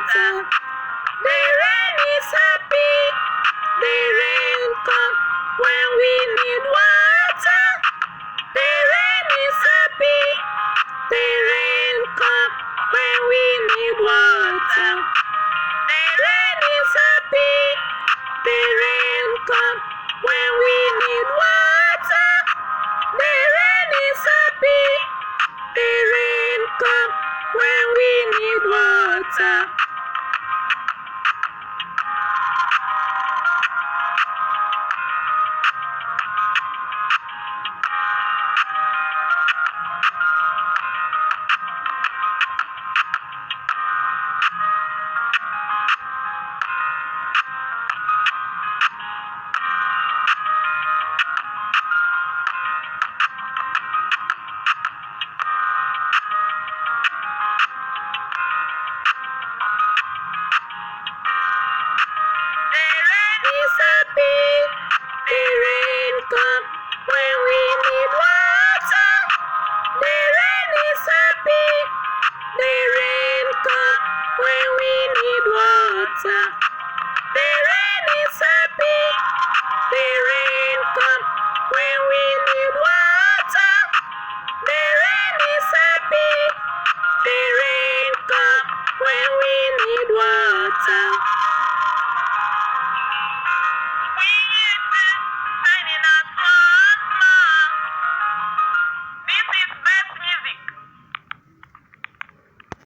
water. The rain is happy. The rain come when we need water. The rain is happy. The rain come when we need water. The rain is happy. The rain come when we need water. The rain is happy. The rain come when we need water. Is happy. The rain come when we need water. The rain is happy. The rain come when we need water.